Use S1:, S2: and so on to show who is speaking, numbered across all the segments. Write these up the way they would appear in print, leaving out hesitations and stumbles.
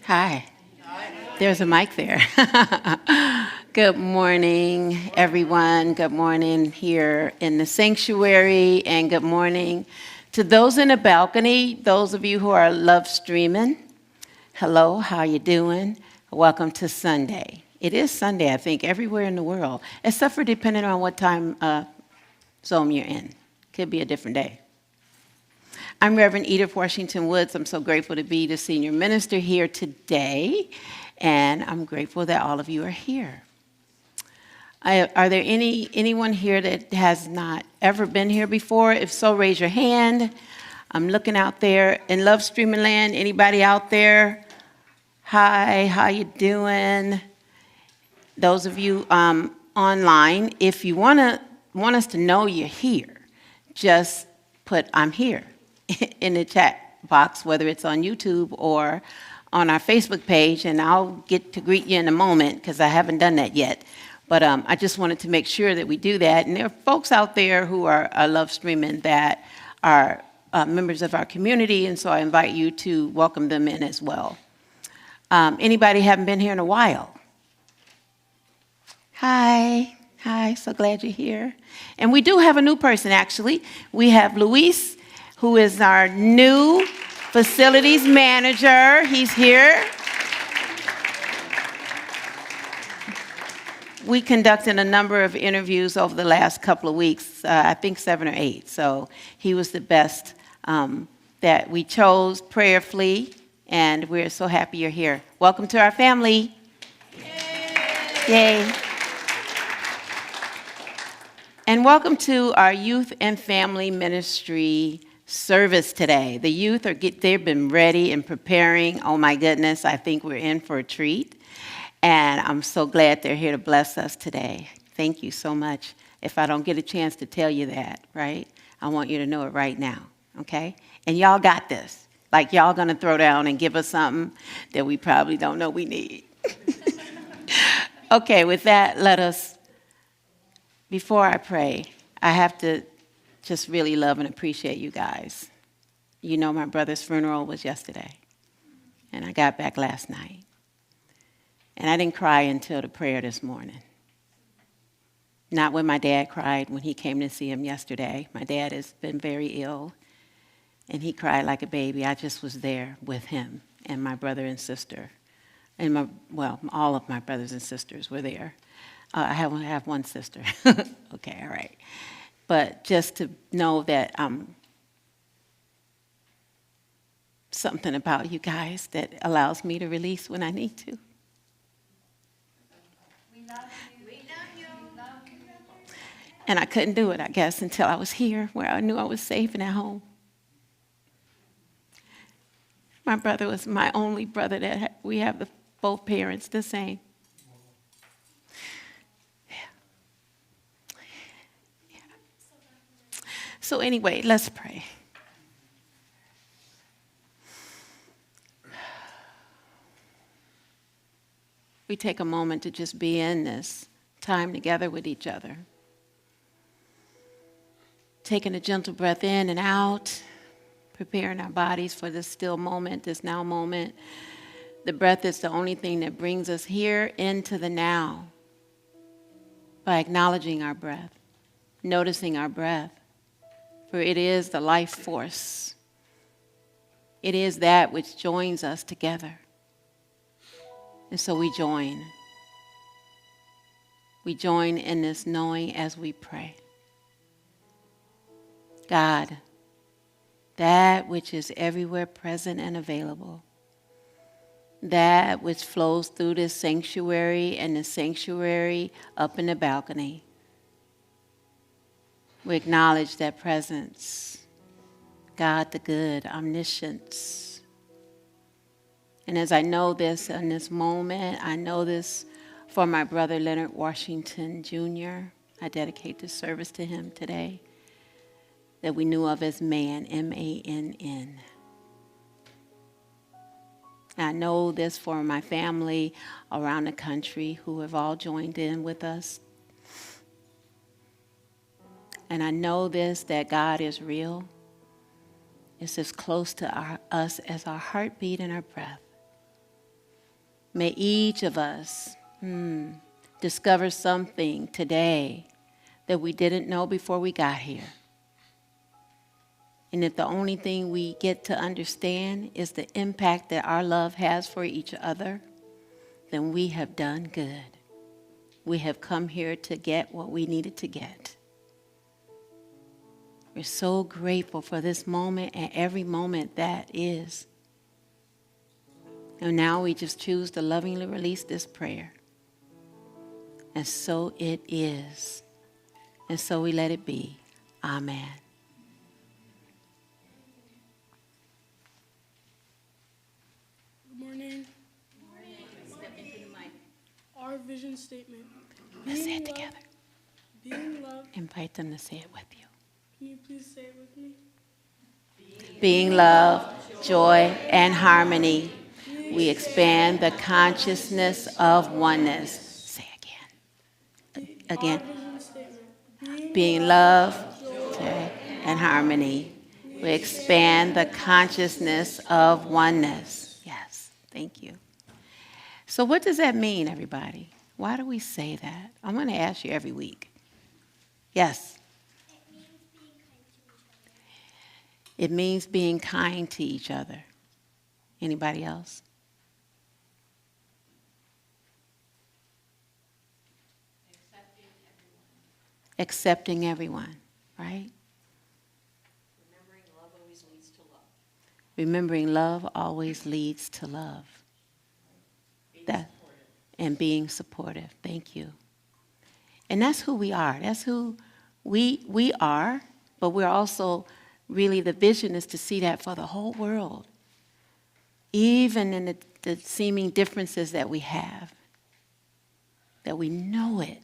S1: Hi. There's a mic there. Good morning, everyone. Good morning here in the sanctuary, and good morning to those in the balcony, those of you who are love streaming. Hello, how you doing? Welcome to Sunday. It is Sunday, I think, everywhere in the world, except for depending on what time zone you're in. Could be a different day. I'm Reverend Edith Washington Woods. I'm so grateful to be the senior minister here today, and I'm grateful that all of you are here. Are there anyone here that has not ever been here before? If so, raise your hand. I'm looking out there in Love Streaming Land. Anybody out there? Hi, how you doing? Those of you online, if you want us to know you're here, just put "I'm here" in the chat box, whether it's on YouTube or on our Facebook page, and I'll get to greet you in a moment because I haven't done that yet. But I just wanted to make sure that we do that. And there are folks out there who are love streaming that are members of our community, and so I invite you to welcome them in as well. Anybody haven't been here in a while? Hi, so glad you're here. And we do have a new person, actually. We have Luis, who is our new facilities manager. He's here. We conducted a number of interviews over the last couple of weeks, I think 7 or 8. So he was the best that we chose prayerfully, and we're so happy you're here. Welcome to our family. Yay. And welcome to our youth and family ministry service today. The youth they've been ready and preparing. Oh my goodness, I think we're in for a treat. And I'm so glad they're here to bless us today. Thank you so much. If I don't get a chance to tell you that, right? I want you to know it right now, okay? And y'all got this. Like y'all gonna throw down and give us something that we probably don't know we need. Okay, with that, before I pray, I have to just really love and appreciate you guys. You know my brother's funeral was yesterday, and I got back last night. And I didn't cry until the prayer this morning. Not when my dad cried when he came to see him yesterday. My dad has been very ill, and he cried like a baby. I just was there with him and my brother and sister. And all of my brothers and sisters were there. I have one sister. Okay, all right. But just to know that something about you guys that allows me to release when I need to. We love you. And I couldn't do it, I guess, until I was here where I knew I was safe and at home. My brother was my only brother that we have both parents the same. So anyway, let's pray. We take a moment to just be in this time together with each other. Taking a gentle breath in and out, preparing our bodies for this still moment, this now moment. The breath is the only thing that brings us here into the now. By acknowledging our breath, noticing our breath. For it is the life force. It is that which joins us together. And so we join. We join in this knowing as we pray. God, that which is everywhere present and available, that which flows through this sanctuary and the sanctuary up in the balcony, we acknowledge that presence, God the good, omniscience. And as I know this in this moment, I know this for my brother Leonard Washington Jr. I dedicate this service to him today, that we knew of as Man, M-A-N-N. I know this for my family around the country who have all joined in with us. And I know this, that God is real. It's as close to us as our heartbeat and our breath. May each of us discover something today that we didn't know before we got here. And if the only thing we get to understand is the impact that our love has for each other, then we have done good. We have come here to get what we needed to get. We're so grateful for this moment and every moment that is. And now we just choose to lovingly release this prayer. And so it is. And so we let it be. Amen.
S2: Good morning.
S1: Step into the mic.
S2: Our vision statement.
S1: Let's say it together.
S2: Being loved.
S1: Invite them to say it with you.
S2: Can you please say it with me?
S1: Being love, joy, and harmony, we expand the consciousness of oneness. Say again. Again.
S2: Our vision statement.
S1: Being love, joy, and harmony, we expand the consciousness of oneness. Yes, thank you. So what does that mean, everybody? Why do we say that? I'm going to ask you every week. Yes. It means being kind to each other. Anybody else? Accepting everyone, right?
S3: Remembering love always leads to love.
S1: Remembering love always leads to love. And being supportive. Thank you. And that's who we are. That's who we are, but we're also really, the vision is to see that for the whole world. Even in the seeming differences that we have, that we know it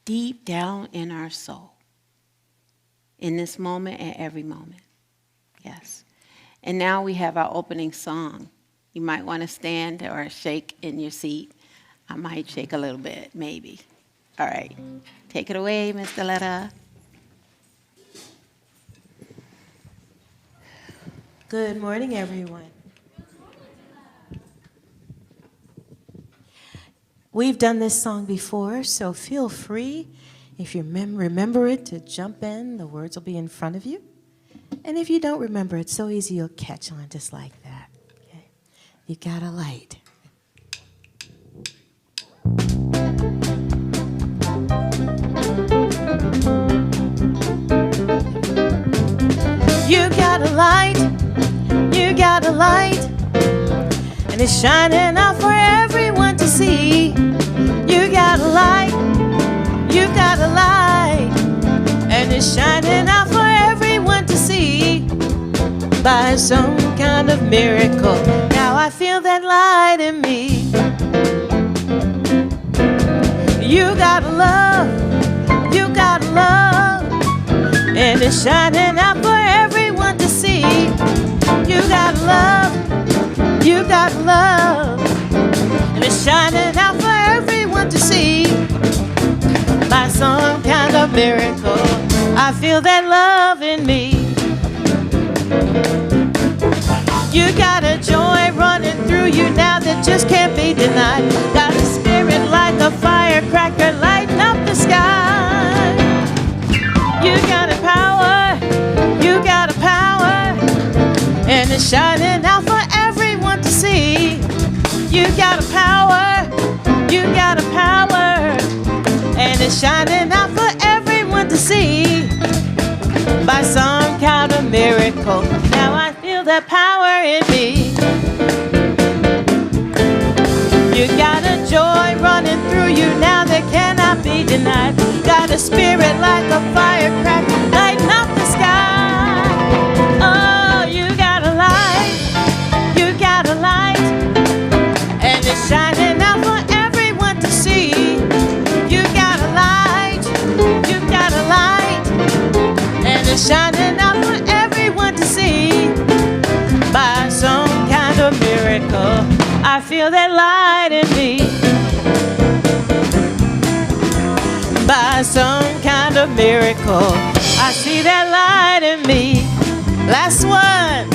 S1: deep down in our soul, in this moment and every moment. Yes. And now we have our opening song. You might want to stand or shake in your seat. I might shake a little bit, maybe. All right. Take it away, Ms. Deletta.
S3: Good morning, everyone. We've done this song before, so feel free, if you remember it, to jump in. The words will be in front of you. And if you don't remember, it's so easy you'll catch on just like that. Okay? You got a light. You got a light, you got a light, and it's shining out for everyone to see. You got a light, you got a light, and it's shining out for everyone to see. By some kind of miracle, now I feel that light in me. You got a love, you got a love, and it's shining out for everyone to see. You got love, you got love, and it's shining out for everyone to see. By some kind of miracle, I feel that love in me. You got a joy running through you now that just can't be denied. Got a spirit like a firecracker lighting up the sky. You got a power, you got a power, and it's shining out for everyone to see. You got a power, you got a power, and it's shining out for everyone to see. By some kind of miracle, now I feel that power in me. You got a joy running through you now that cannot be denied. Got a spirit like a firecracker lighting up the sky. Oh, you got a light, you got a light, and it's shining out for everyone to see. You got a light, you got a light, and it's shining out for everyone to see. By some kind of miracle, I feel that light in me. By some kind of miracle, I see that light in me. Last one.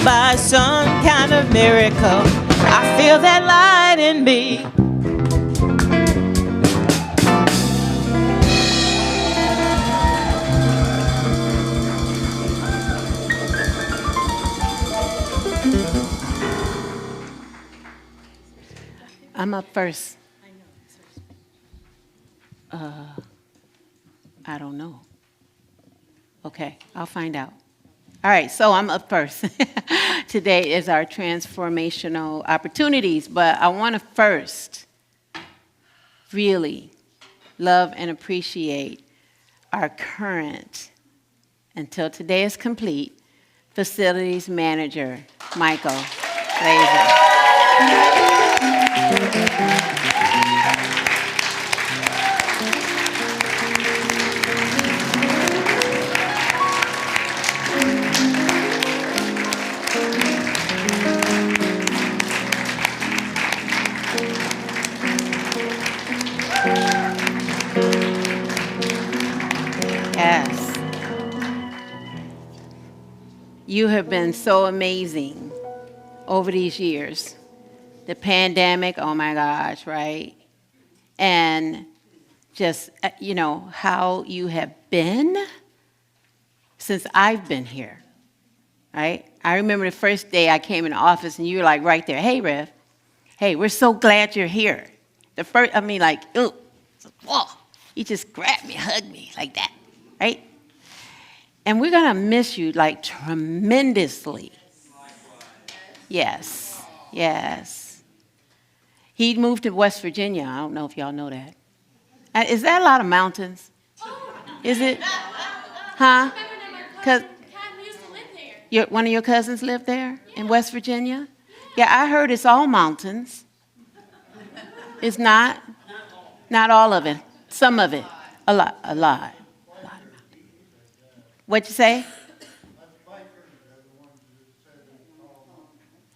S3: By some kind of miracle, I feel that light in me.
S1: I'm up first. I don't know. Okay, I'll find out. All right, so I'm up first. Today is our transformational opportunities, but I want to first really love and appreciate our current, until today is complete, facilities manager, Michael Glazer. Yes. You have been so amazing over these years. The pandemic, oh my gosh, right? And just, how you have been since I've been here, right? I remember the first day I came in the office and you were like right there, hey, Rev, hey, we're so glad you're here. The first, ew, whoa, you just grabbed me, hugged me like that, right? And we're gonna miss you like tremendously. Yes, yes. He moved to West Virginia. I don't know if y'all know that. Is that a lot of mountains? Is it? Huh? Cause one of your cousins lived there in West Virginia? Yeah, I heard it's all mountains. It's not? Not all of it. Some of it. A lot. What'd you say?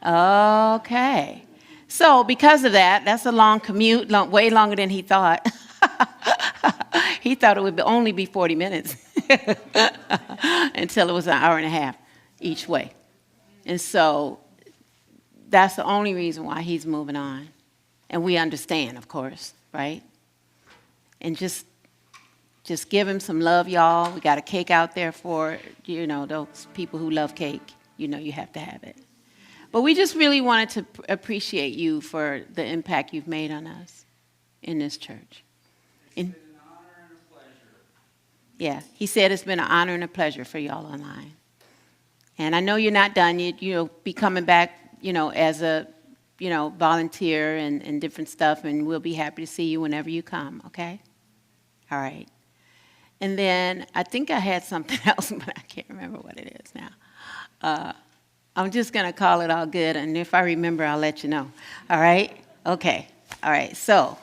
S1: Okay. So because of that, that's a long commute, way longer than he thought. He thought it would only be 40 minutes until it was an hour and a half each way. And so that's the only reason why he's moving on. And we understand, of course, right? And just give him some love, y'all. We got a cake out there for, those people who love cake. You have to have it. But we just really wanted to appreciate you for the impact you've made on us in this church.
S4: It's been an honor and a pleasure.
S1: Yeah, he said it's been an honor and a pleasure for y'all online. And I know you're not done. You'll be coming back, as a, volunteer and different stuff, and we'll be happy to see you whenever you come, okay? All right. And then I think I had something else, but I can't remember what it is now. I'm just going to call it all good, and if I remember, I'll let you know. All right? Okay. All right. So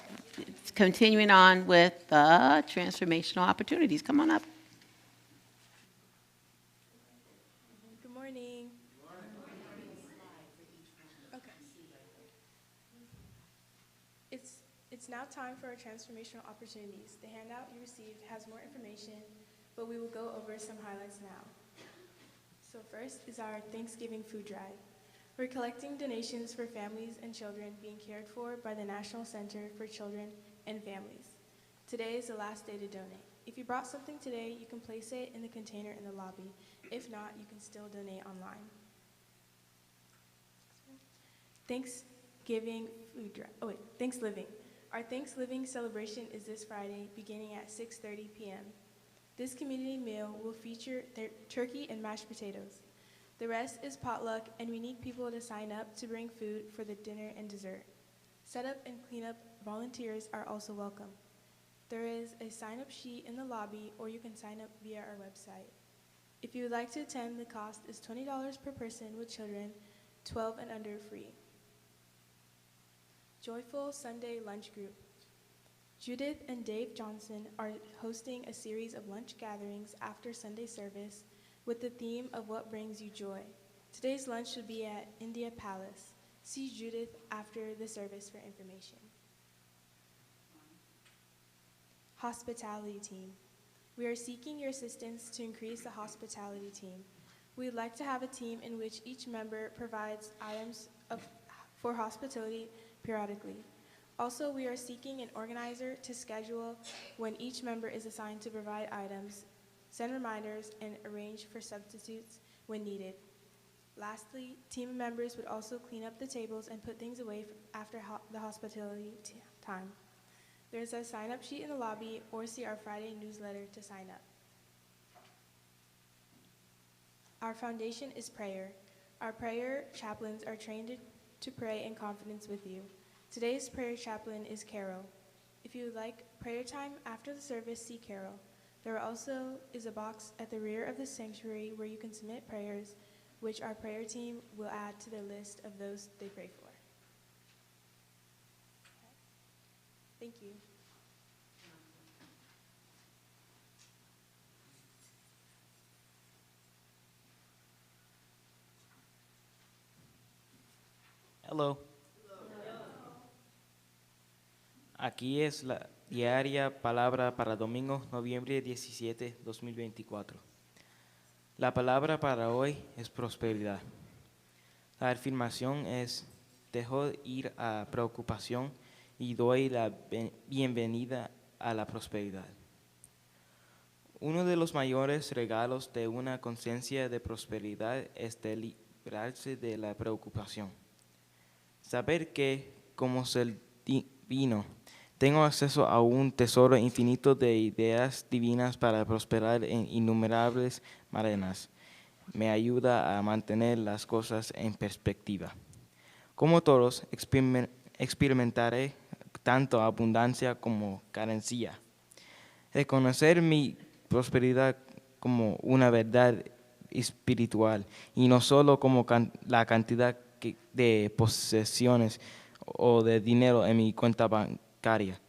S1: continuing on with transformational opportunities. Come on up.
S2: Good morning. Okay. It's now time for our transformational opportunities. The handout you received has more information, but we will go over some highlights now. So first is our Thanksgiving food drive. We're collecting donations for families and children being cared for by the National Center for Children and Families. Today is the last day to donate. If you brought something today, you can place it in the container in the lobby. If not, you can still donate online. Thanksgiving food drive. Thanksgiving. Our Thanksgiving celebration is this Friday, beginning at 6:30 p.m. This community meal will feature turkey and mashed potatoes. The rest is potluck, and we need people to sign up to bring food for the dinner and dessert. Setup and cleanup volunteers are also welcome. There is a sign-up sheet in the lobby, or you can sign up via our website. If you would like to attend, the cost is $20 per person with children, 12 and under free. Joyful Sunday Lunch Group. Judith and Dave Johnson are hosting a series of lunch gatherings after Sunday service with the theme of what brings you joy. Today's lunch should be at India Palace. See Judith after the service for information. Hospitality team. We are seeking your assistance to increase the hospitality team. We'd like to have a team in which each member provides items for hospitality periodically. Also, we are seeking an organizer to schedule when each member is assigned to provide items, send reminders, and arrange for substitutes when needed. Lastly, team members would also clean up the tables and put things away after the hospitality time. There is a sign-up sheet in the lobby, or see our Friday newsletter to sign up. Our foundation is prayer. Our prayer chaplains are trained to pray in confidence with you. Today's prayer chaplain is Carol. If you would like prayer time after the service, see Carol. There also is a box at the rear of the sanctuary where you can submit prayers, which our prayer team will add to the list of those they pray for. Thank you.
S5: Hello. Aquí es la diaria palabra para domingo, noviembre 17, 2024. La palabra para hoy es prosperidad. La afirmación es: dejo ir a preocupación y doy la bienvenida a la prosperidad. Uno de los mayores regalos de una conciencia de prosperidad es de librarse de la preocupación. Saber que, como ser divino, tengo acceso a un tesoro infinito de ideas divinas para prosperar en innumerables maneras, me ayuda a mantener las cosas en perspectiva. Como todos, experimentaré tanto abundancia como carencia. Reconocer mi prosperidad como una verdad espiritual y no solo como la cantidad de posesiones o de dinero en mi cuenta bancaria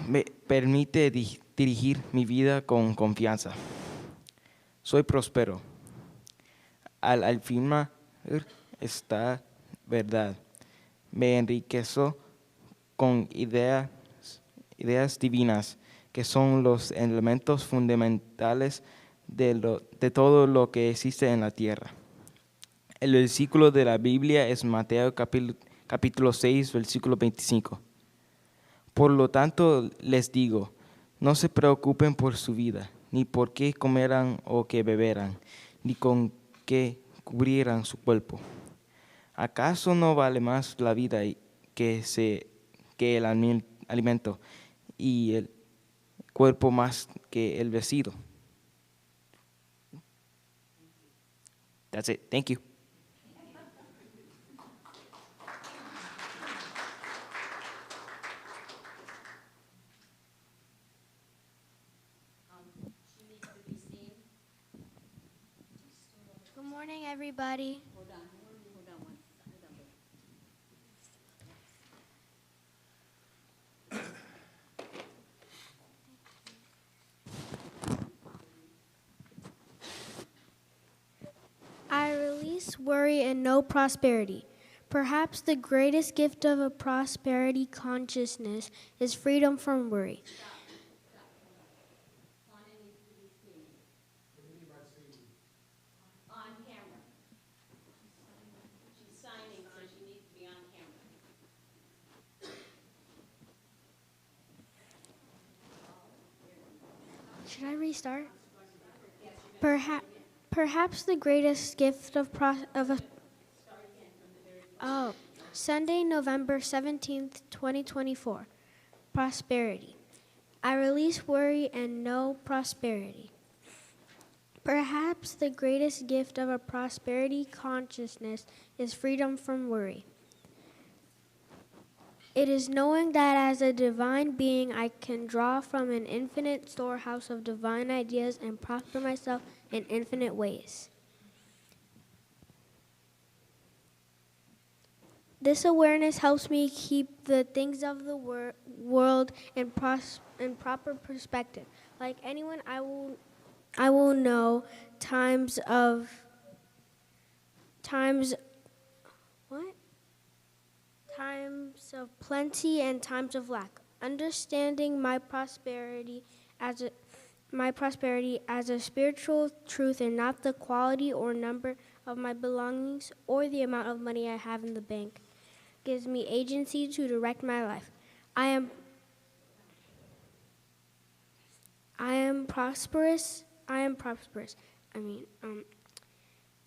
S5: me permite dirigir mi vida con confianza. Soy próspero. Al afirmar esta verdad, me enriquezo con ideas divinas que son los elementos fundamentales de todo lo que existe en la tierra. El versículo de la Biblia es Mateo capítulo 6, versículo 25. Por lo tanto, les digo, no se preocupen por su vida, ni por qué comerán o qué beberán, ni con qué cubrirán su cuerpo. ¿Acaso no vale más la vida que el alimento y el cuerpo más que el vestido? That's it. Thank you.
S6: Good morning, everybody. I release worry and know prosperity. Perhaps the greatest gift of a prosperity consciousness is freedom from worry. Should I restart? Perhaps the greatest gift Sunday, November 17th, 2024. Prosperity. I release worry and know prosperity. Perhaps the greatest gift of a prosperity consciousness is freedom from worry. It is knowing that as a divine being, I can draw from an infinite storehouse of divine ideas and prosper myself in infinite ways. This awareness helps me keep the things of the world in proper perspective. Like anyone, I will know times of plenty and times of lack. Understanding my prosperity as a spiritual truth and not the quality or number of my belongings or the amount of money I have in the bank. Gives me agency to direct my life. I am prosperous.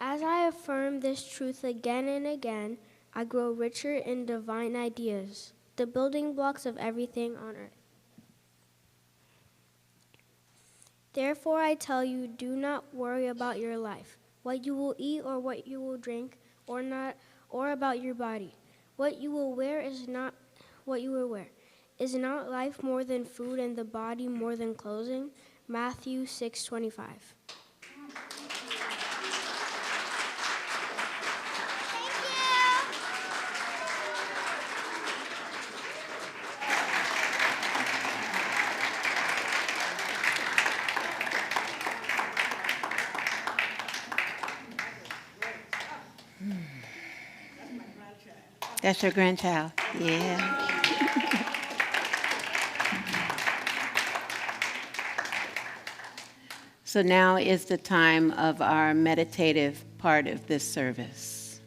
S6: As I affirm this truth again and again, I grow richer in divine ideas, the building blocks of everything on earth. Therefore, I tell you, do not worry about your life, what you will eat or what you will drink, or about your body. What you will wear is not what you will wear. Is not life more than food and the body more than clothing? Matthew 6:25.
S1: That's your grandchild? Yeah. So now is the time of our meditative part of this service.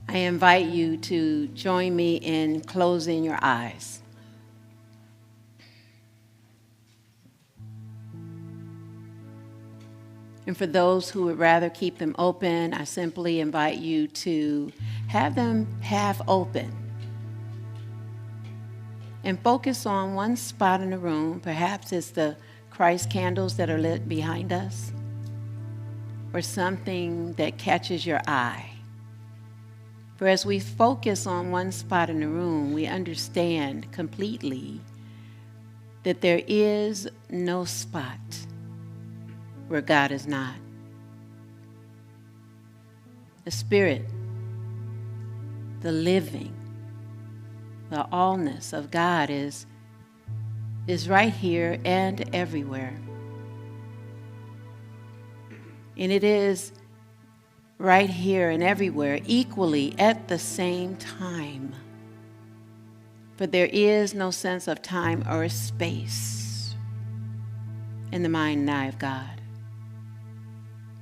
S1: I invite you to join me in closing your eyes. And for those who would rather keep them open, I simply invite you to have them half open and focus on one spot in the room. Perhaps it's the Christ candles that are lit behind us, or something that catches your eye. For as we focus on one spot in the room, we understand completely that there is no spot where God is not. The Spirit, the living, the allness of God is right here and everywhere. And it is right here and everywhere equally at the same time. For there is no sense of time or space in the mind and eye of God.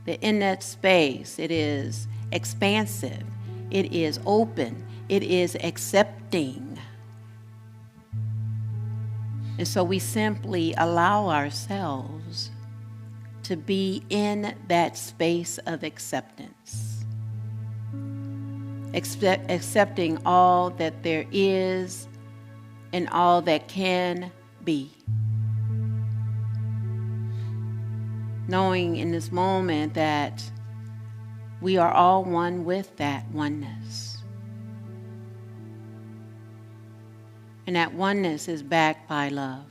S1: That in that space, it is expansive, it is open, it is accepting. And so we simply allow ourselves to be in that space of acceptance, accepting all that there is and all that can be. Knowing in this moment that we are all one with that oneness. And that oneness is backed by love.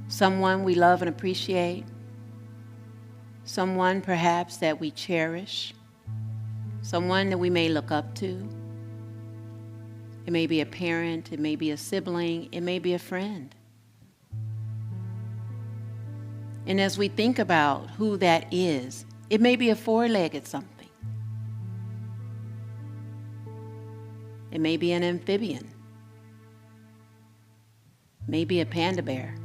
S1: Someone we love and appreciate. Someone perhaps that we cherish. Someone that we may look up to. It may be a parent, it may be a sibling, it may be a friend. And as we think about who that is, it may be a four-legged something. It may be an amphibian. Maybe a panda bear.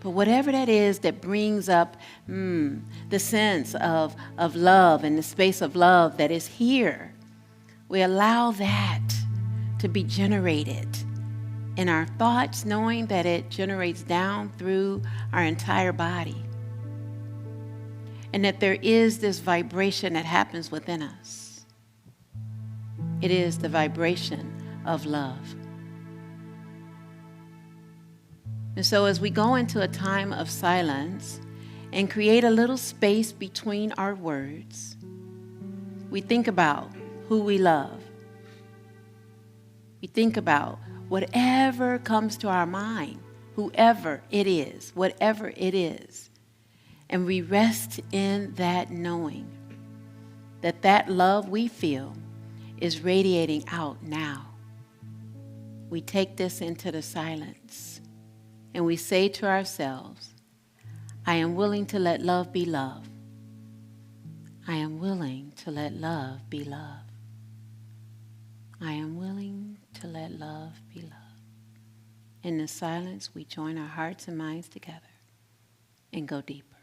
S1: But whatever that is that brings up the sense of love and the space of love that is here, we allow that to be generated in our thoughts, knowing that it generates down through our entire body. And that there is this vibration that happens within us. It is the vibration of love. And so as we go into a time of silence and create a little space between our words, we think about who we love. We think about whatever comes to our mind, whoever it is, whatever it is. And we rest in that knowing that that love we feel is radiating out now. We take this into the silence and we say to ourselves, I am willing to let love be love. I am willing to let love be love. I am willing to let love be love. in the silence, we join our hearts and minds together and go deeper.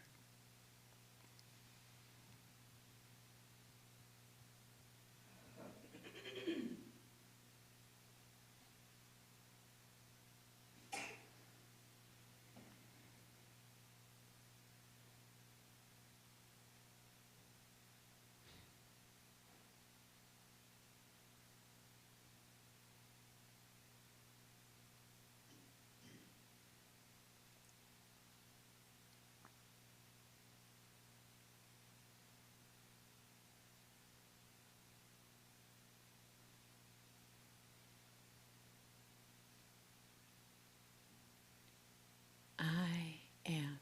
S1: I am.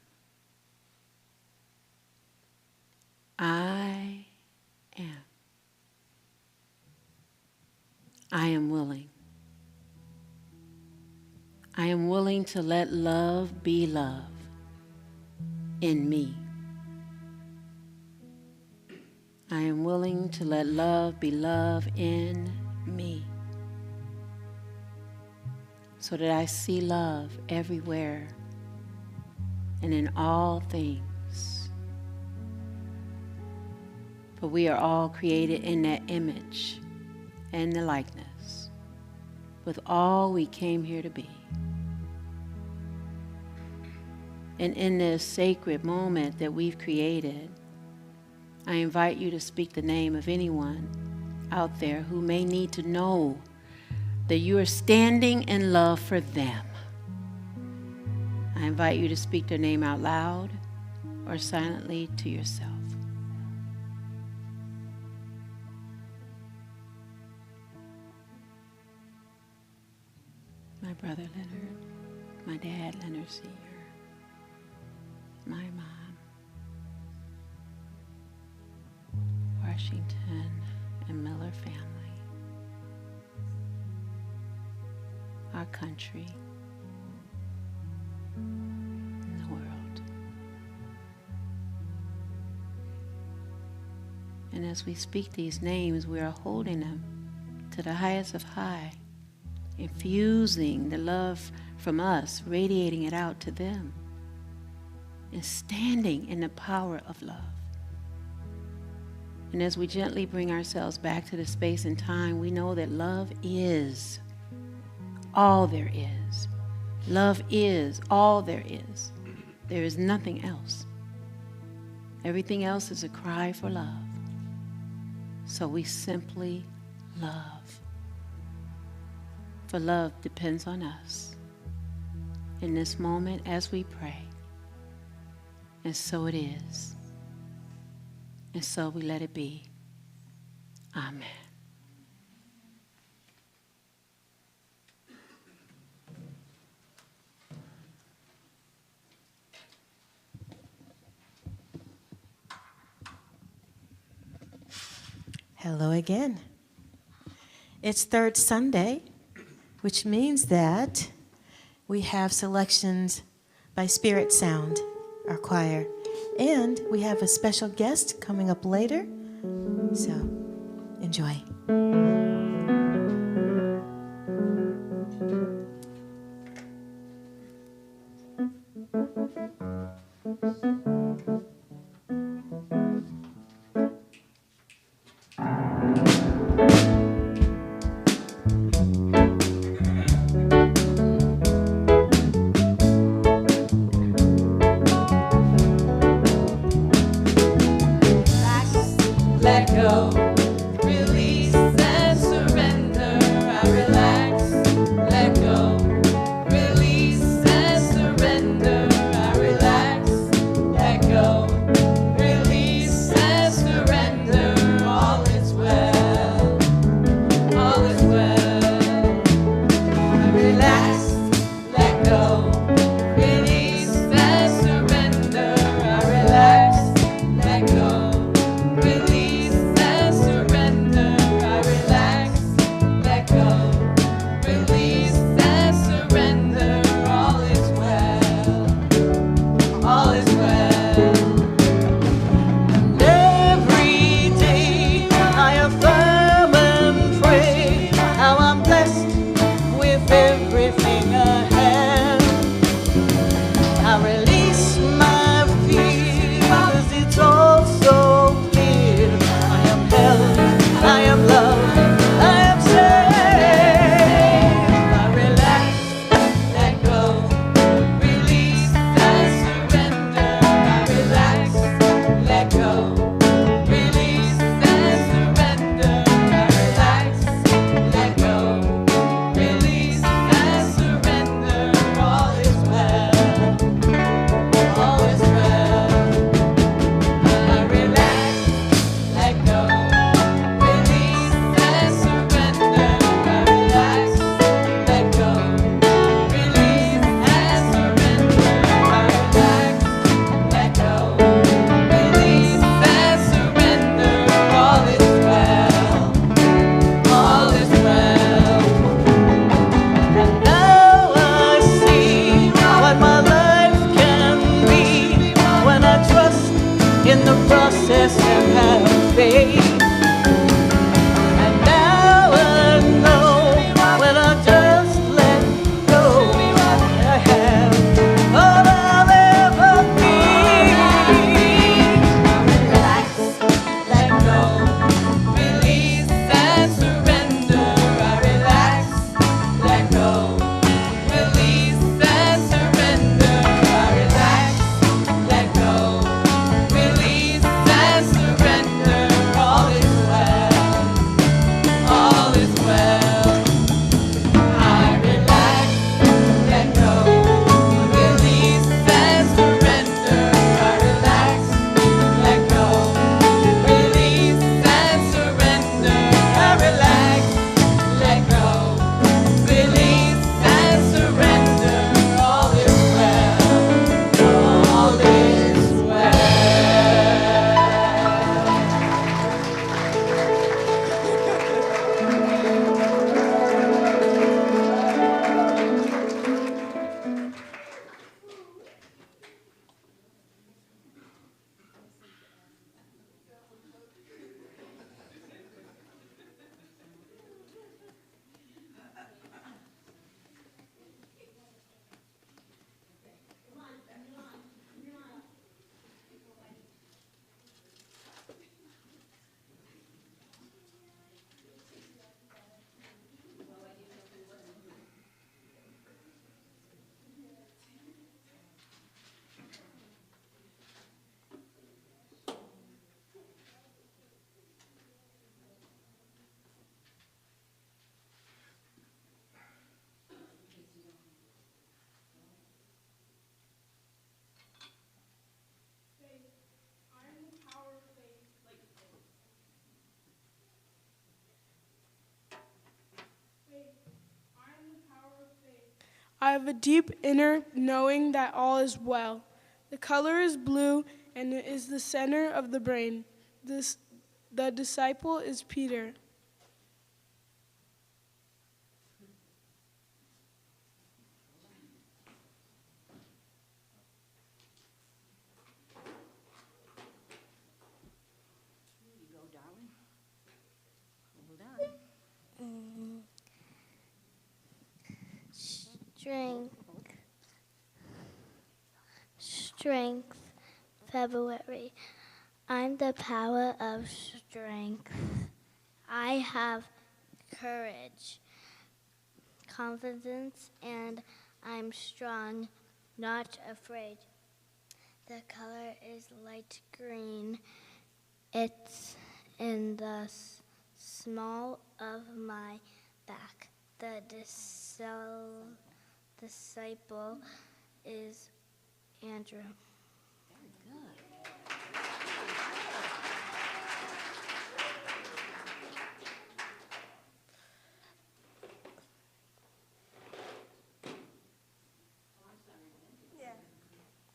S1: I am. I am willing. I am willing to let love be love in me. I am willing to let love be love in me, so that I see love everywhere and in all things. For we are all created in that image and the likeness, with all we came here to be. And in this sacred moment that we've created, I invite you to speak the name of anyone out there who may need to know that you are standing in love for them. I invite you to speak their name out loud or silently to yourself. My brother Leonard, my dad Leonard Sr., my mom, Washington and Miller family, our country, and the world. And as we speak these names, we are holding them to the highest of high, infusing the love from us, radiating it out to them, and standing in the power of love. And as we gently bring ourselves back to the space and time, we know that love is all there is. Love is all there is. There is nothing else. Everything else is a cry for love. So we simply love. For love depends on us in this moment as we pray. And so it is. And so we let it be. Amen.
S3: Hello again. It's third Sunday, which means that we have selections by Spirit Sound, our choir, and we have a special guest coming up later, so enjoy.
S7: Let go, release and surrender. I relax, let go, release and surrender. I relax, let
S8: I have a deep inner knowing that all is well. The color is blue and it is the center of the brain. The disciple is Peter.
S6: Strength, February. I'm the power of strength. I have courage, confidence, and I'm strong, not afraid. The color is light green. It's in the small of my back. The disciple is Andrew.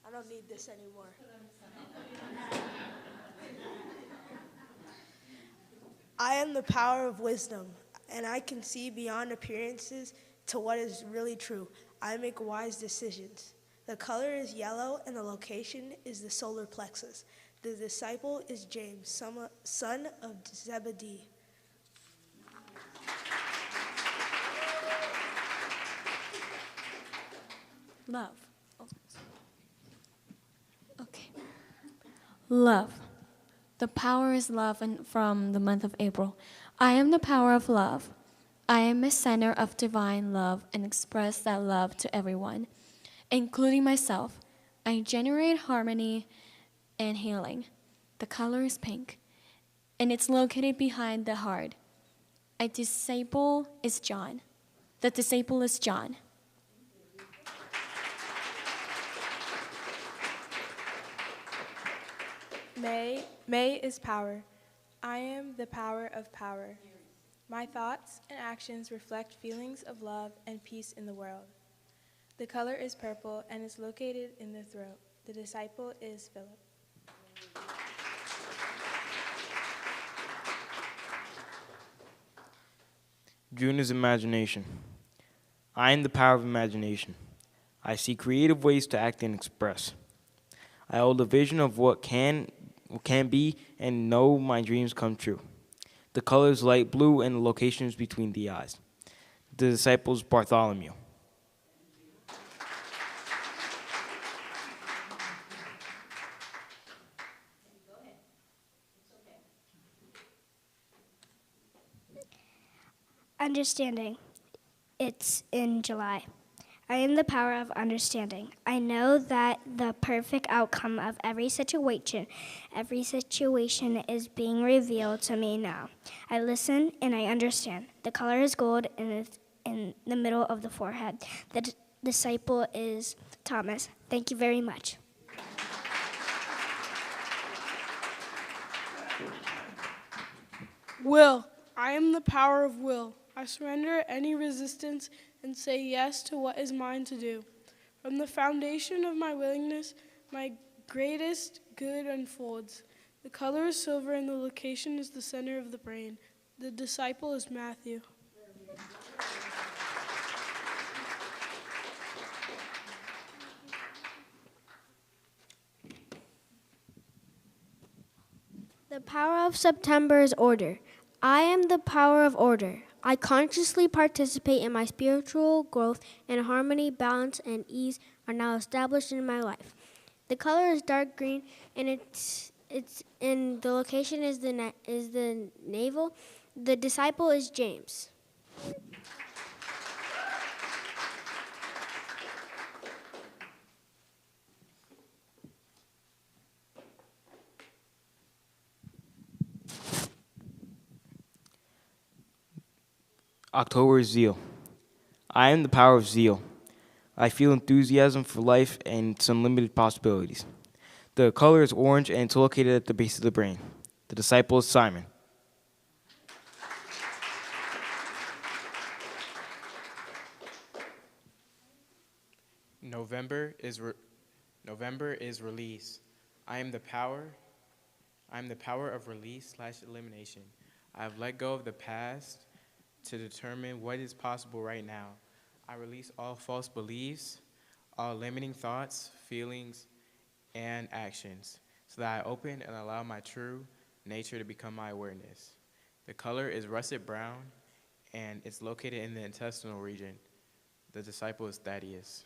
S8: I don't need this anymore. I am the power of wisdom, and I can see beyond appearances to what is really true. I make wise decisions. The color is yellow, and the location is the solar plexus. The disciple is James, son of Zebedee.
S9: Love. Okay. Love. The power is love, and from the month of April. I am the power of love. I am a center of divine love and express that love to everyone, including myself. I generate harmony and healing. The color is pink, and it's located behind the heart. A disciple is John. The disciple is John.
S2: May is power. I am the power of power. My thoughts and actions reflect feelings of love and peace in the world. The color is purple and is located in the throat. The disciple is Philip.
S5: June is imagination. I am the power of imagination. I see creative ways to act and express. I hold a vision of what can be and know my dreams come true. The color is light blue and the location is between the eyes. The disciple is Bartholomew.
S6: Understanding. It's in July. I am the power of understanding. I know that the perfect outcome of every situation is being revealed to me now. I listen and I understand. The color is gold and it's in the middle of the forehead. The disciple is Thomas. Thank you very much.
S8: Will. I am the power of will. I surrender any resistance and say yes to what is mine to do. From the foundation of my willingness, my greatest good unfolds. The color is silver and the location is the center of the brain. The disciple is Matthew.
S6: The power of September is order. I am the power of order. I consciously participate in my spiritual growth, and harmony, balance, and ease are now established in my life. The color is dark green, and it's in the location is the navel. The disciple is James.
S5: October is zeal. I am the power of zeal. I feel enthusiasm for life and its unlimited possibilities. The color is orange and it's located at the base of the brain. The disciple is Simon.
S10: November is release. I am the power of release/elimination. I have let go of the past to determine what is possible right now. I release all false beliefs, all limiting thoughts, feelings, and actions, so that I open and allow my true nature to become my awareness. The color is russet brown, and it's located in the intestinal region. The disciple is Thaddeus.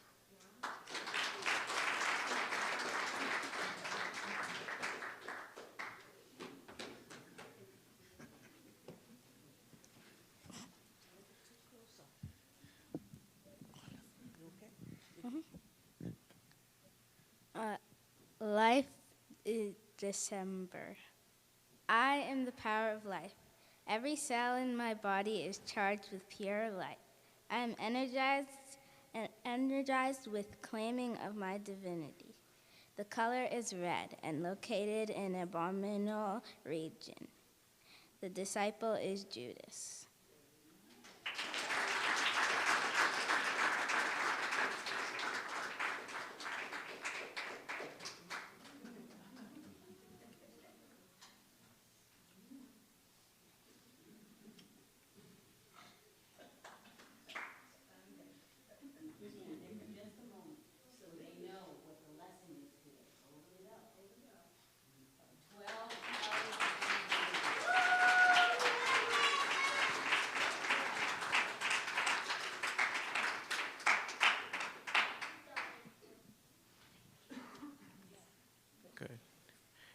S11: Life is December. I am the power of life. Every cell in my body is charged with pure light. I am energized with claiming of my divinity. The color is red and located in abdominal region. The disciple is Judas.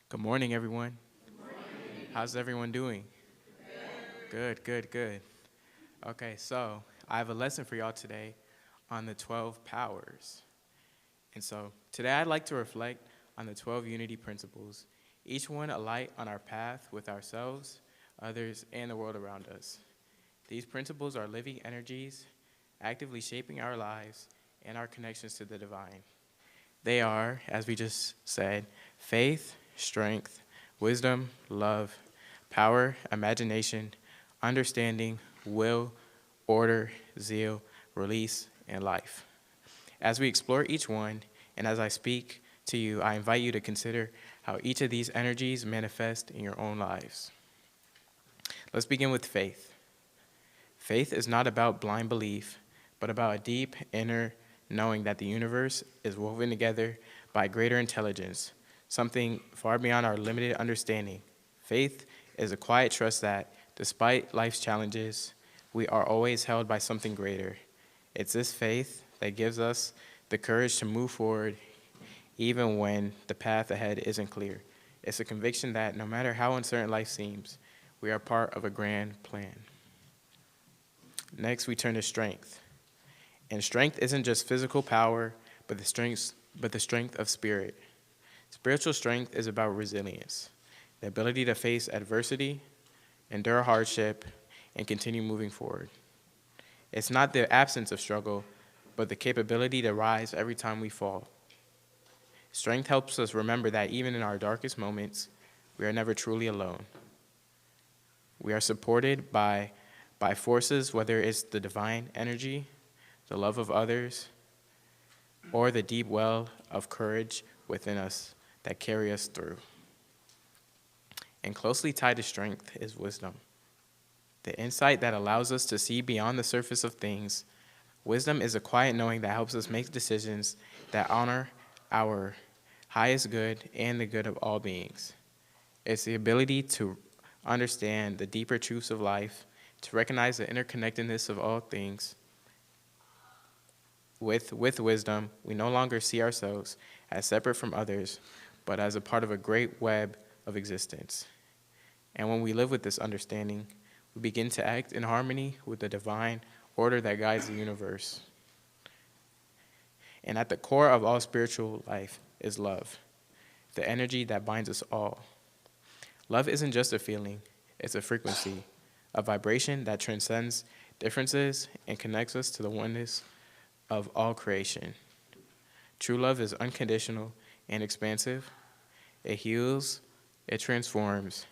S10: Good morning, everyone. Good morning. How's everyone doing? Good. Good. Okay, so I have a lesson for y'all today on the 12 powers. And so today I'd like to reflect on the 12 unity principles, each one a light on our path with ourselves, others, and the world around us. These principles are living energies, actively shaping our lives and our connections to the divine. They are, as we just said, faith, strength, wisdom, love, power, imagination, understanding, will, order, zeal, release, and life. As we explore each one, and as I speak to you, I invite you to consider how each of these energies manifest in your own lives. Let's begin with faith. Faith is not about blind belief, but about a deep inner knowing that the universe is woven together by greater intelligence, something far beyond our limited understanding. Faith is a quiet trust that, despite life's challenges, we are always held by something greater. It's this faith that gives us the courage to move forward even when the path ahead isn't clear. It's a conviction that no matter how uncertain life seems, we are part of a grand plan. Next, we turn to strength. And strength isn't just physical power, but the strength of spirit. Spiritual strength is about resilience, the ability to face adversity, endure hardship, and continue moving forward. It's not the absence of struggle, but the capability to rise every time we fall. Strength helps us remember that even in our darkest moments, we are never truly alone. We are supported by forces, whether it's the divine energy, the love of others, or the deep well of courage within us that carry us through. And closely tied to strength is wisdom, the insight that allows us to see beyond the surface of things. Wisdom is a quiet knowing that helps us make decisions that honor our highest good and the good of all beings. It's the ability to understand the deeper truths of life, to recognize the interconnectedness of all things. With wisdom, we no longer see ourselves as separate from others, but as a part of a great web of existence. And when we live with this understanding, we begin to act in harmony with the divine order that guides the universe. And at the core of all spiritual life is love, the energy that binds us all. Love isn't just a feeling, it's a frequency, a vibration that transcends differences and connects us to the oneness of all creation. True love is unconditional and expansive. It heals, it transforms,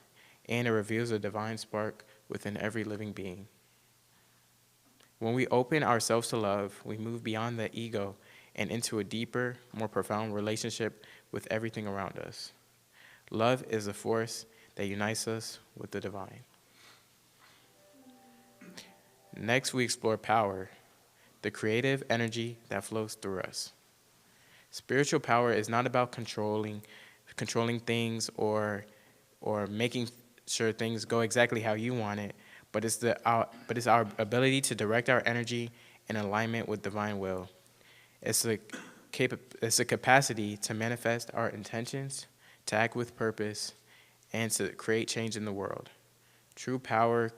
S10: and it reveals a divine spark within every living being. When we open ourselves to love, we move beyond the ego and into a deeper, more profound relationship with everything around us. Love is the force that unites us with the divine. Next, we explore power, the creative energy that flows through us. Spiritual power is not about controlling things or making sure things go exactly how you want it, but it's our ability to direct our energy in alignment with divine will. It's a capacity to manifest our intentions, to act with purpose, and to create change in the world. True power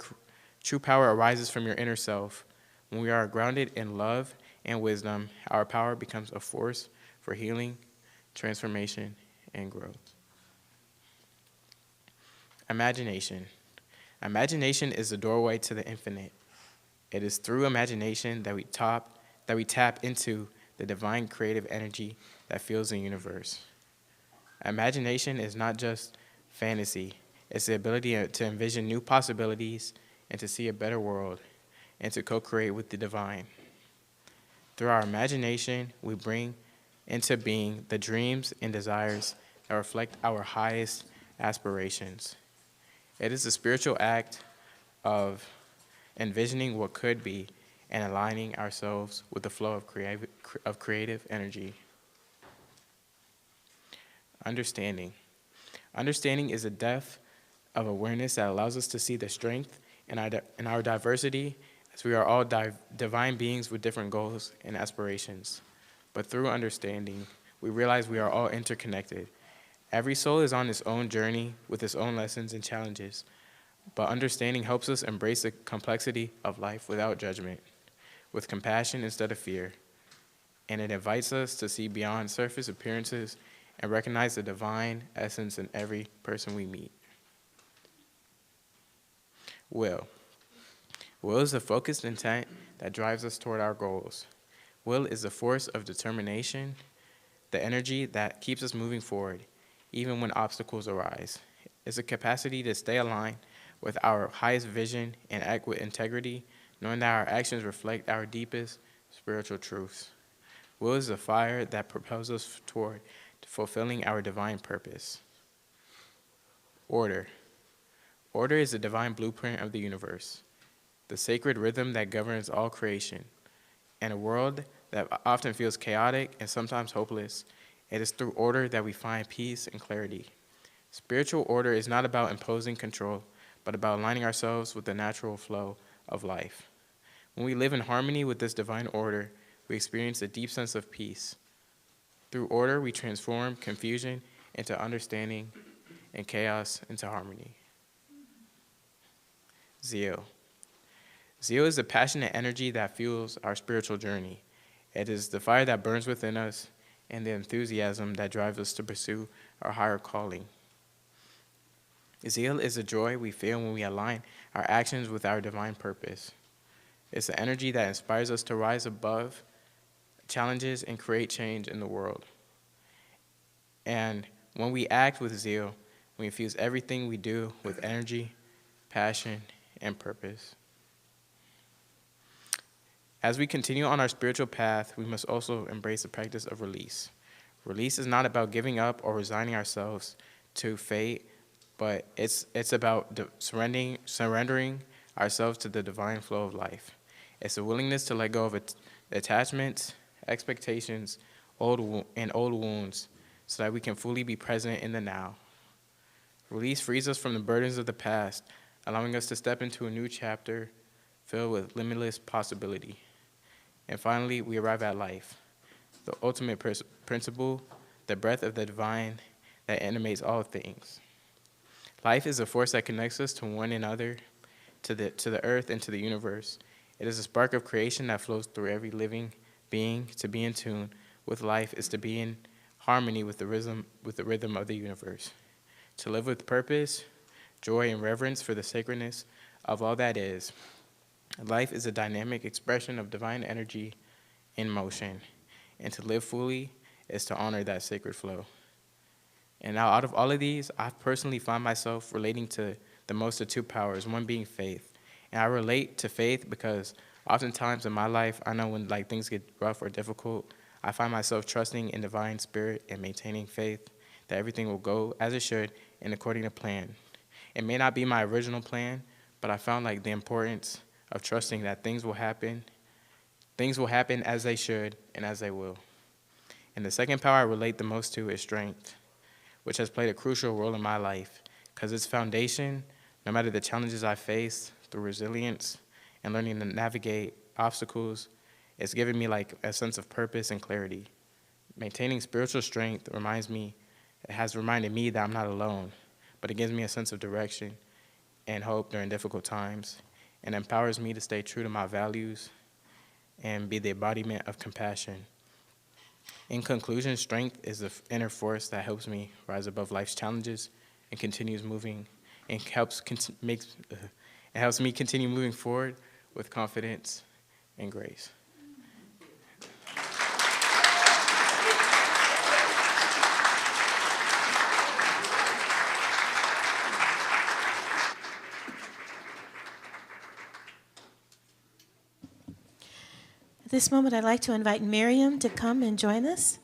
S10: arises from your inner self. When we are grounded in love and wisdom, our power becomes a force for healing, transformation, and growth. Imagination. Imagination is the doorway to the infinite. It is through imagination that we tap into the divine creative energy that fills the universe. Imagination is not just fantasy. It's the ability to envision new possibilities and to see a better world and to co-create with the divine. Through our imagination, we bring into being the dreams and desires that reflect our highest aspirations. It is a spiritual act of envisioning what could be and aligning ourselves with the flow of creative energy. Understanding. Understanding is a depth of awareness that allows us to see the strength in our diversity, as we are all divine beings with different goals and aspirations. But through understanding, we realize we are all interconnected. Every soul is on its own journey with its own lessons and challenges, but understanding helps us embrace the complexity of life without judgment, with compassion instead of fear. And it invites us to see beyond surface appearances and recognize the divine essence in every person we meet. Will. Will is the focused intent that drives us toward our goals. Will is the force of determination, the energy that keeps us moving forward, even when obstacles arise. It's a capacity to stay aligned with our highest vision and act with integrity, knowing that our actions reflect our deepest spiritual truths. Will is the fire that propels us toward fulfilling our divine purpose. Order. Order is the divine blueprint of the universe, the sacred rhythm that governs all creation. In a world that often feels chaotic and sometimes hopeless, it is through order that we find peace and clarity. Spiritual order is not about imposing control, but about aligning ourselves with the natural flow of life. When we live in harmony with this divine order, we experience a deep sense of peace. Through order, we transform confusion into understanding and chaos into harmony. Zeal. Zeal is the passionate energy that fuels our spiritual journey. It is the fire that burns within us and the enthusiasm that drives us to pursue our higher calling. Zeal is the joy we feel when we align our actions with our divine purpose. It's the energy that inspires us to rise above challenges and create change in the world. And when we act with zeal, we infuse everything we do with energy, passion, and purpose. As we continue on our spiritual path, we must also embrace the practice of release. Release is not about giving up or resigning ourselves to fate, but it's about surrendering ourselves to the divine flow of life. It's a willingness to let go of attachments, expectations, old wounds, so that we can fully be present in the now. Release frees us from the burdens of the past, allowing us to step into a new chapter filled with limitless possibility. And finally, we arrive at life, the ultimate principle, the breath of the divine that animates all things. Life is a force that connects us to one another, to the earth, and to the universe. It is a spark of creation that flows through every living being. To be in tune with life is to be in harmony with the rhythm of the universe. To live with purpose, joy, and reverence for the sacredness of all that is. Life is a dynamic expression of divine energy in motion, and to live fully is to honor that sacred flow. And now, out of all of these, I personally find myself relating to the most of two powers, one being faith. And I relate to faith because oftentimes in my life, I know when things get rough or difficult, I find myself trusting in divine spirit and maintaining faith that everything will go as it should and according to plan. It may not be my original plan, but I found like the importance of trusting that things will happen as they should and as they will. And the second power I relate the most to is strength, which has played a crucial role in my life because its foundation, no matter the challenges I face, through resilience and learning to navigate obstacles, it's given me like a sense of purpose and clarity. Maintaining spiritual strength has reminded me that I'm not alone, but it gives me a sense of direction and hope during difficult times, and empowers me to stay true to my values and be the embodiment of compassion. In conclusion, strength is the inner force that helps me rise above life's challenges and continues moving, and helps me continue moving forward with confidence and grace.
S3: At this moment, I'd like to invite Miriam to come and join us.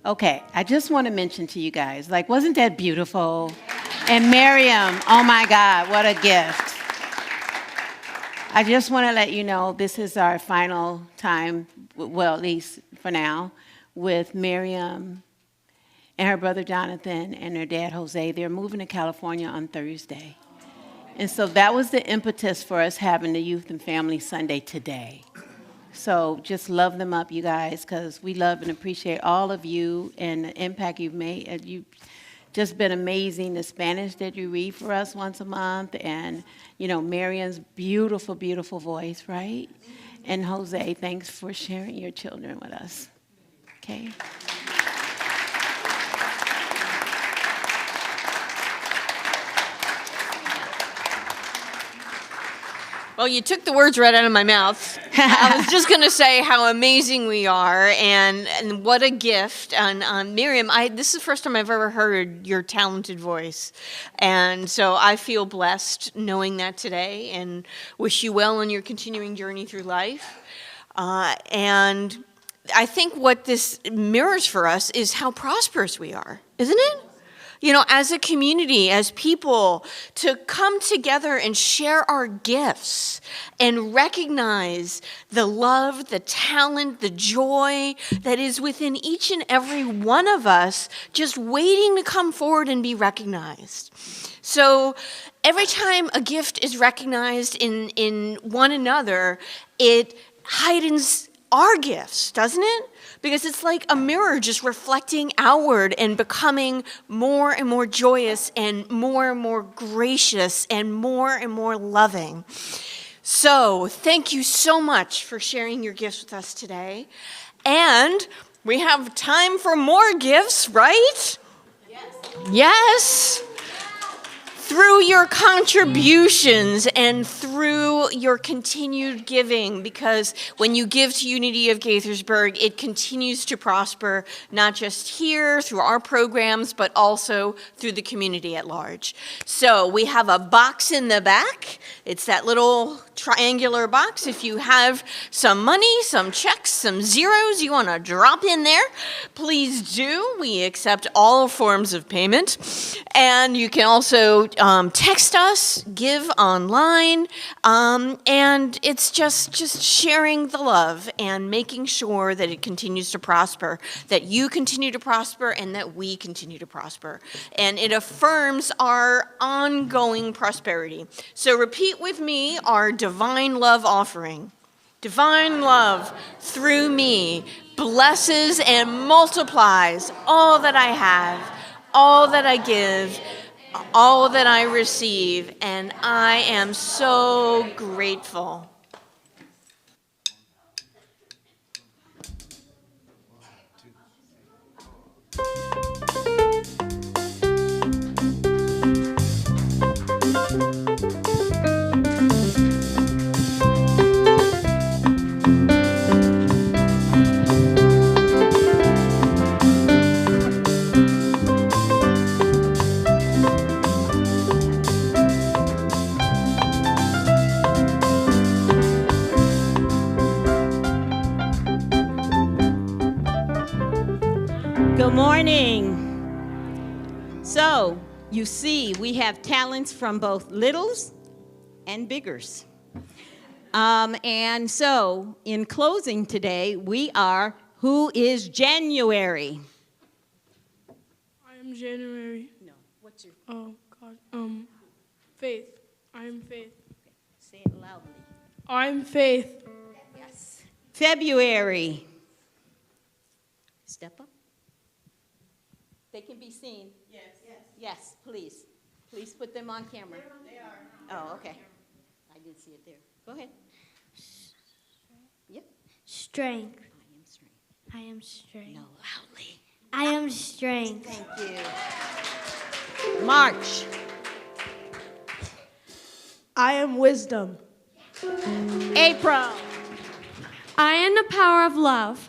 S1: Okay, I just want to mention to you guys, like, wasn't that beautiful? And Miriam, oh my God, what a gift. I just want to let you know this is our final time, well, at least for now, with Miriam and her brother Jonathan and their dad Jose. They're moving to California on Thursday. And so that was the impetus for us having the Youth and Family Sunday today. So just love them up, you guys, because we love and appreciate all of you and the impact you've made. You've just been amazing. The Spanish that you read for us once a month, and, you know, Marian's beautiful, beautiful voice, right? And Jose, thanks for sharing your children with us. Okay?
S12: Well, you took the words right out of my mouth. I was just going to say how amazing we are and what a gift. And Miriam, this is the first time I've ever heard your talented voice. And so I feel blessed knowing that today and wish you well on your continuing journey through life. And I think what this mirrors for us is how prosperous we are, isn't it? You know, as a community, as people, to come together and share our gifts and recognize the love, the talent, the joy that is within each and every one of us, just waiting to come forward and be recognized. So every time a gift is recognized in one another, it heightens our gifts, doesn't it? Because it's like a mirror just reflecting outward and becoming more and more joyous and more gracious and more loving. So thank you so much for sharing your gifts with us today. And we have time for more gifts, right? Yes. Through your contributions and through your continued giving, because when you give to Unity of Gaithersburg, it continues to prosper, not just here through our programs, but also through the community at large. So we have a box in the back. It's that little triangular box. If you have some money, some checks, some zeros you want to drop in there, please do. We accept all forms of payment. And you can also text us, give online, and it's just sharing the love and making sure that it continues to prosper, that you continue to prosper and that we continue to prosper. And it affirms our ongoing prosperity. So repeat with me our divine love offering. Divine love through me blesses and multiplies all that I have, all that I give, all that I receive, and I am so grateful.
S3: Good morning. So, you see, we have talents from both littles and biggers. And so, in closing today, we are Who is January?
S8: I am January.
S3: No, what's your...
S8: Oh, God. Faith. I am Faith.
S3: Say it loudly.
S8: I'm Faith.
S3: Yes. February. Step up. They can be seen. Yes. Yes, please. Please put them on camera. They are. Oh, okay. I didn't see it there. Go ahead. Yep.
S6: Strength.
S3: I am strength.
S6: I am strength.
S3: No, loudly.
S6: I am strength.
S3: Thank you. March.
S8: I am wisdom.
S3: April.
S9: I am the power of love.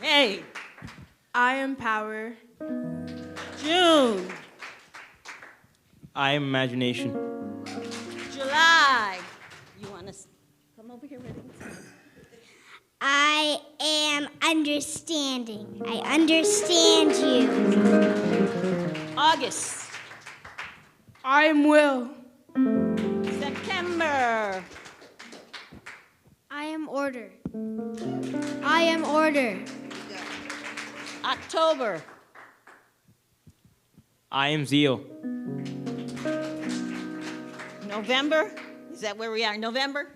S3: May.
S2: I am power.
S3: June.
S5: I am imagination.
S3: July. You want to come over here, Reddington?
S13: I am understanding. I understand you.
S3: August.
S8: I am will.
S3: September.
S6: I am order. I am order.
S3: October.
S5: I am zeal.
S3: November. Is that where we are? November?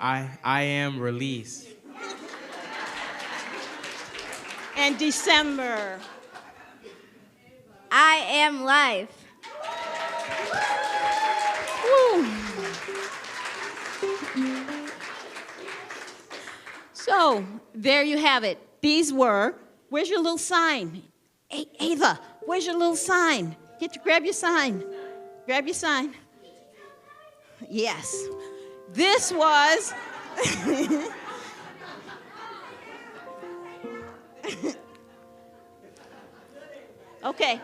S10: I am release.
S3: And December.
S11: I am life.
S3: Woo. So, there you have it. These were, where's your little sign? Hey, Ava, where's your little sign? Grab your sign. Grab your sign. Yes. This was okay.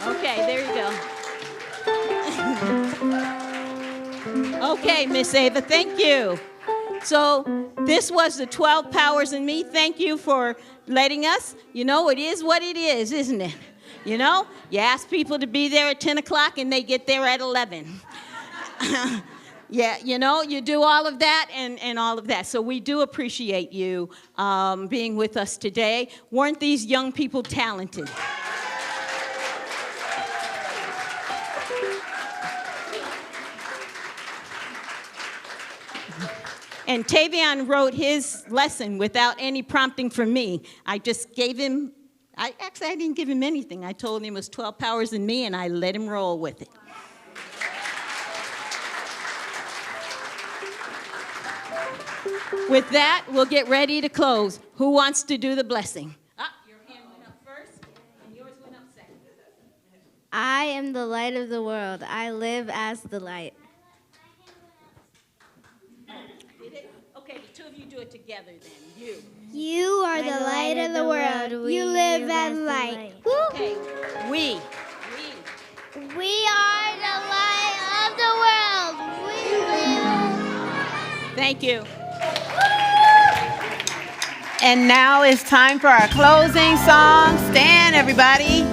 S3: Okay, there you go. Okay, Miss Ava, thank you. So this was the 12 Powers in Me. Thank you for letting us. You know, it is what it is, isn't it? You know, you ask people to be there at 10 o'clock and they get there at 11. Yeah, you know, you do all of that and all of that. So we do appreciate you being with us today. Weren't these young people talented? And Tavion wrote his lesson without any prompting from me. I just gave him, I didn't give him anything. I told him it was 12 Powers in Me, and I let him roll with it. With that, we'll get ready to close. Who wants to do the blessing? Your hand went up first, and yours went up second.
S11: I am the light of the world. I live as the light.
S3: Okay, the two of you do it together then. You.
S13: You are the light of the world. You live as light.
S3: Okay, we.
S13: We are the light of the world. We live.
S3: Thank you.
S1: And now it's time for our closing song. Stand, everybody.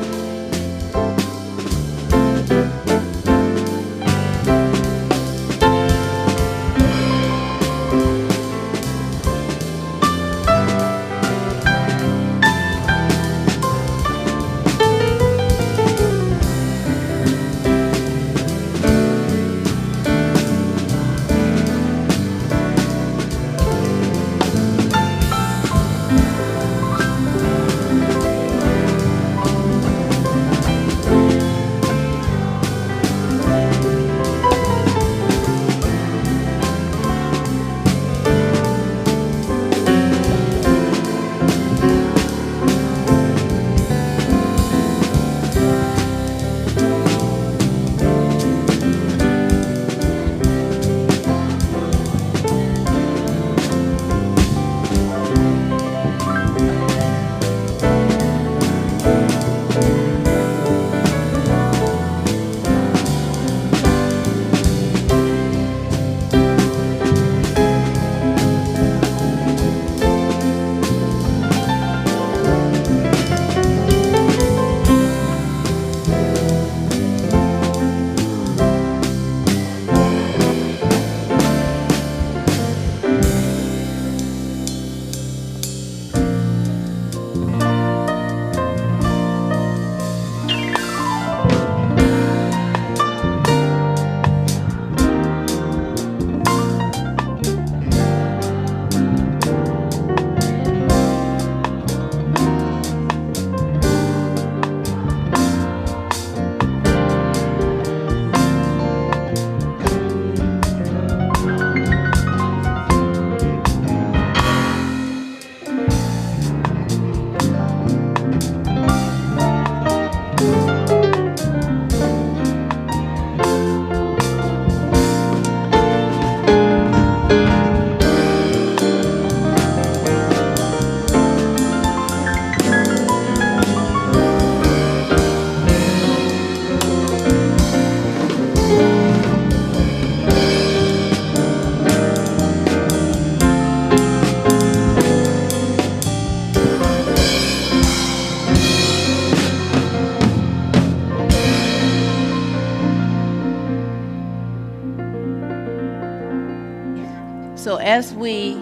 S1: as we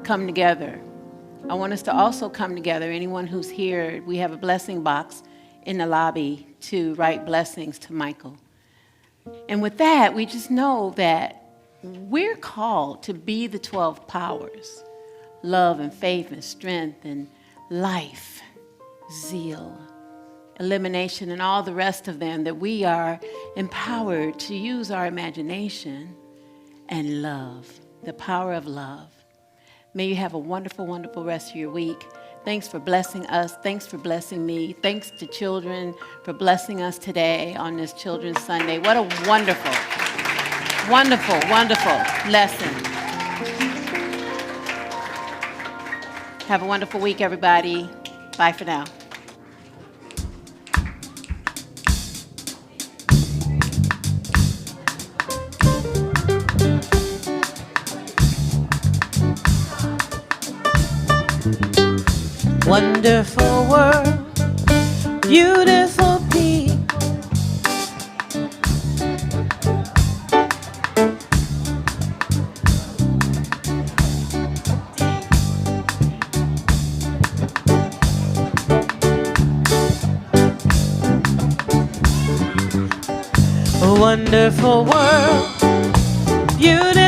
S1: come together, I want us to also come together. Anyone who's here, we have a blessing box in the lobby to write blessings to Michael. And with that, we just know that we're called to be the 12 powers: love and faith and strength and life, zeal, elimination, and all the rest of them, that we are empowered to use our imagination and love, the power of love. May you have a wonderful, wonderful rest of your week. Thanks for blessing us. Thanks for blessing me. Thanks to children for blessing us today on this Children's Sunday. What a wonderful, wonderful, wonderful lesson. Have a wonderful week, everybody. Bye for now.
S3: Wonderful world, beautiful people. A wonderful world, beautiful.